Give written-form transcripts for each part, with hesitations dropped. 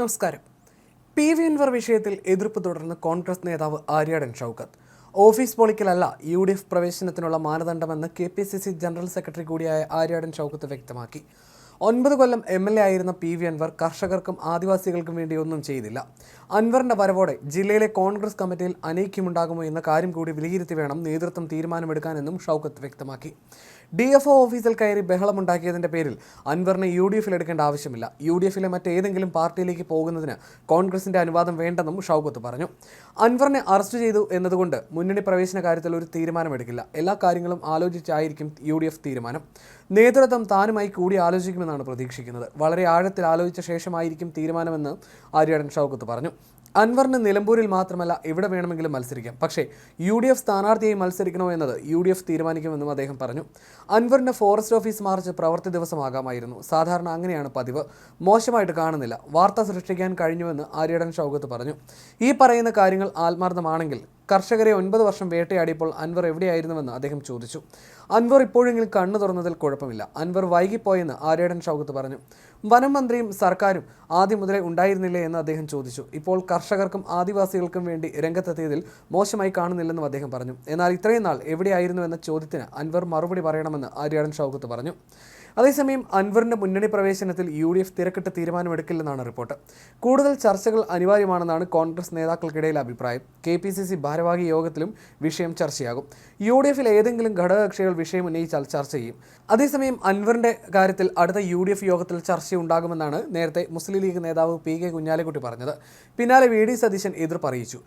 നമസ്കാരം. പി.വി. അൻവർ വിഷയത്തിൽ എതിർപ്പ് തുടർന്ന് കോൺഗ്രസ് നേതാവ് ആര്യാടൻ ഷൗക്കത്ത്. ഓഫീസ് പൊളിക്കലല്ല UDF പ്രവേശനത്തിനുള്ള മാനദണ്ഡമെന്ന് KPCC ജനറൽ സെക്രട്ടറി കൂടിയായ ആര്യാടൻ ഷൗക്കത്ത് വ്യക്തമാക്കി. 9 കൊല്ലം MLA ആയിരുന്ന പി.വി. അൻവർ കർഷകർക്കും ആദിവാസികൾക്കും വേണ്ടി ഒന്നും ചെയ്തില്ല. അൻവറിന്റെ വരവോടെ ജില്ലയിലെ കോൺഗ്രസ് കമ്മിറ്റിയിൽ അനൈക്യമുണ്ടാകുമോ എന്ന കാര്യം കൂടി വിലയിരുത്തി വേണം നേതൃത്വം തീരുമാനമെടുക്കാനെന്നും ഷൗക്കത്ത് വ്യക്തമാക്കി. DFO ഓഫീസിൽ കയറി ബഹളമുണ്ടാക്കിയതിന്റെ പേരിൽ അൻവറിനെ UDFിൽ എടുക്കേണ്ട ആവശ്യമില്ല. UDFിലെ മറ്റേതെങ്കിലും പാർട്ടിയിലേക്ക് പോകുന്നതിന് കോൺഗ്രസിന്റെ അനുവാദം വേണ്ടെന്നും ഷൗക്കത്ത് പറഞ്ഞു. അൻവറിനെ അറസ്റ്റ് ചെയ്തു എന്നതുകൊണ്ട് മുന്നണി പ്രവേശന കാര്യത്തിൽ ഒരു തീരുമാനമെടുക്കില്ല. എല്ലാ കാര്യങ്ങളും ആലോചിച്ചായിരിക്കും UDF തീരുമാനം. നേതൃത്വം താനുമായി കൂടി ആലോചിക്കുമെന്നാണ് പ്രതീക്ഷിക്കുന്നത്. വളരെ ആഴത്തിൽ ആലോചിച്ച ശേഷമായിരിക്കും തീരുമാനമെന്ന് ആര്യാടൻ ഷൗക്കത്ത് പറഞ്ഞു. അൻവറിന് നിലമ്പൂരിൽ മാത്രമല്ല എവിടെ വേണമെങ്കിലും മത്സരിക്കാം. പക്ഷേ UDF സ്ഥാനാർത്ഥിയായി മത്സരിക്കണോ എന്നത് UDF തീരുമാനിക്കുമെന്നും അദ്ദേഹം പറഞ്ഞു. അൻവറിന്റെ ഫോറസ്റ്റ് ഓഫീസ് മാർച്ച് പ്രവൃത്തി ദിവസമാകാമായിരുന്നു. സാധാരണ അങ്ങനെയാണ് പതിവ്. മോശമായിട്ട് കാണുന്നില്ല. വാർത്ത സൃഷ്ടിക്കാൻ കഴിഞ്ഞുവെന്ന് ആര്യാടൻ ഷൗക്കത്ത് പറഞ്ഞു. ഈ പറയുന്ന കാര്യങ്ങൾ ആത്മാർത്ഥമാണെങ്കിൽ കർഷകരെ 9 വർഷം വേട്ടയാടിയപ്പോൾ അൻവർ എവിടെയായിരുന്നുവെന്ന് അദ്ദേഹം ചോദിച്ചു. അൻവർ ഇപ്പോഴെങ്കിലും കണ്ണു തുറന്നതിൽ കുഴപ്പമില്ല. അൻവർ വൈകിപ്പോയെന്ന് ആര്യാടൻ ഷൗക്കത്ത് പറഞ്ഞു. വനം മന്ത്രിയും സർക്കാരും ആദ്യം മുതലേ ഉണ്ടായിരുന്നില്ലേ എന്ന് അദ്ദേഹം ചോദിച്ചു. ഇപ്പോൾ കർഷകർക്കും ആദിവാസികൾക്കും വേണ്ടി രംഗത്തെത്തിയതിൽ മോശമായി കാണുന്നില്ലെന്നും അദ്ദേഹം പറഞ്ഞു. എന്നാൽ ഇത്രയും നാൾ എവിടെയായിരുന്നു എന്ന ചോദ്യത്തിന് അൻവർ മറുപടി പറയണമെന്ന് ആര്യാടൻ ഷൗക്കത്ത് പറഞ്ഞു. അതേസമയം അൻവറിന്റെ മുന്നണി പ്രവേശനത്തിൽ UDF തിരക്കിട്ട് തീരുമാനമെടുക്കില്ലെന്നാണ് റിപ്പോർട്ട്. കൂടുതൽ ചർച്ചകൾ അനിവാര്യമാണെന്നാണ് കോൺഗ്രസ് നേതാക്കൾക്കിടയിലെ അഭിപ്രായം. KPCC ഭാരവാഹി യോഗത്തിലും വിഷയം ചർച്ചയാകും. UDFിൽ ഏതെങ്കിലും ഘടകകക്ഷികൾ വിഷയം ഉന്നയിച്ചാൽ ചർച്ച ചെയ്യും. അതേസമയം അൻവറിന്റെ കാര്യത്തിൽ അടുത്ത UDF യോഗത്തിൽ ചർച്ചയുണ്ടാകുമെന്നാണ് നേരത്തെ മുസ്ലിം ലീഗ് നേതാവ് PK കുഞ്ഞാലിക്കുട്ടി പറഞ്ഞത്. പിന്നാലെ VD സതീശൻ എതിർപ്പ് അറിയിച്ചു.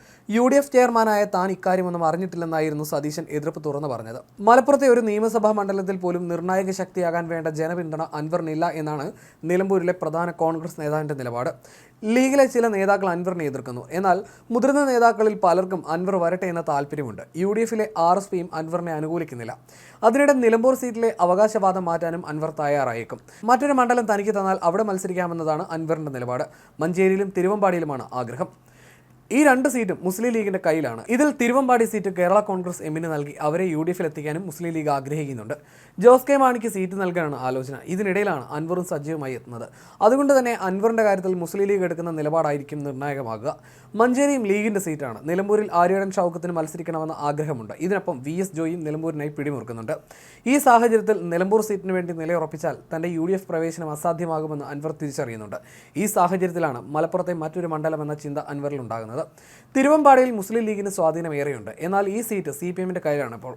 UDF ചെയർമാനായ താൻ ഇക്കാര്യമൊന്നും അറിഞ്ഞിട്ടില്ലെന്നായിരുന്നു സതീശൻ എതിർപ്പ് തുറന്നു പറഞ്ഞത്. മലപ്പുറത്തെ ഒരു നിയമസഭാ മണ്ഡലത്തിൽ പോലും നിർണായക ശക്തിയാകാൻ വേണ്ട ജനപിന്തുണ അൻവറിനില്ല എന്നാണ് നിലമ്പൂരിലെ പ്രധാന കോൺഗ്രസ് നേതാവിന്റെ നിലപാട്. ലീഗിലെ ചില നേതാക്കൾ അൻവറിനെ എതിർക്കുന്നു. എന്നാൽ മുതിർന്ന നേതാക്കളിൽ പലർക്കും അൻവർ വരട്ടെ എന്ന താല്പര്യമുണ്ട്. UDFിലെ RSPയും അൻവറിനെ അനുകൂലിക്കുന്നില്ല. അതിനിടെ നിലമ്പൂർ സീറ്റിലെ അവകാശവാദം മാറ്റാനും അൻവർ തയ്യാറായേക്കും. മറ്റൊരു മണ്ഡലം തനിക്ക് തന്നാൽ അവിടെ മത്സരിക്കാമെന്നതാണ് അൻവറിന്റെ നിലപാട്. മഞ്ചേരിയിലും തിരുവമ്പാടിയിലുമാണ് ആഗ്രഹം. ഈ 2 സീറ്റും മുസ്ലിം ലീഗിന്റെ കയ്യിലാണ്. ഇതിൽ തിരുവമ്പാടി സീറ്റ് കേരള കോൺഗ്രസ് എമ്മിന് നൽകി അവരെ UDFിൽ എത്തിക്കാനും മുസ്ലിം ലീഗ് ആഗ്രഹിക്കുന്നുണ്ട്. ജോസ് കെ മാണിക്ക് സീറ്റ് നൽകാനാണ് ആലോചന. ഇതിനിടയിലാണ് അൻവറും സജീവമായി എത്തുന്നത്. അതുകൊണ്ട് തന്നെ അൻവറിന്റെ കാര്യത്തിൽ മുസ്ലിം ലീഗ് എടുക്കുന്ന നിലപാടായിരിക്കും നിർണായകമാകുക. മഞ്ചേരിയും ലീഗിന്റെ സീറ്റാണ്. നിലമ്പൂരിൽ ആര്യാടൻ ഷൗക്കത്തിന് മത്സരിക്കണമെന്ന ആഗ്രഹമുണ്ട്. ഇതിനൊപ്പം VS ജോയിയും നിലമ്പൂരിനായി പിടിമുറുക്കുന്നുണ്ട്. ഈ സാഹചര്യത്തിൽ നിലമ്പൂർ സീറ്റിന് വേണ്ടി നിലയുറപ്പിച്ചാൽ തന്റെ UDF പ്രവേശനം അസാധ്യമാകുമെന്ന് അൻവർ തിരിച്ചറിയുന്നുണ്ട്. ഈ സാഹചര്യത്തിലാണ് മലപ്പുറത്തെ മറ്റൊരു മണ്ഡലം എന്ന ചിന്ത അൻവറിൽ ഉണ്ടാകുന്നത്. തിരുവമ്പാടിയിൽ മുസ്ലിം ലീഗിന് സ്വാധീനമേറെയുണ്ട്. എന്നാൽ ഈ സീറ്റ് CPMന്റെ കയ്യിലാണ് ഇപ്പോൾ.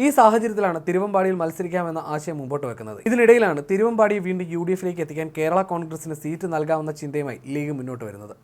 ഈ സാഹചര്യത്തിലാണ് തിരുവമ്പാടിയിൽ മത്സരിക്കാമെന്ന ആശയം മുമ്പോട്ട് വെക്കുന്നത്. ഇതിനിടയിലാണ് തിരുവമ്പാടി വീണ്ടും UDFിലേക്ക് എത്തിക്കാൻ കേരള കോൺഗ്രസിന് സീറ്റ് നൽകാമെന്ന ചിന്തയുമായി ലീഗ് മുന്നോട്ട് വരുന്നത്.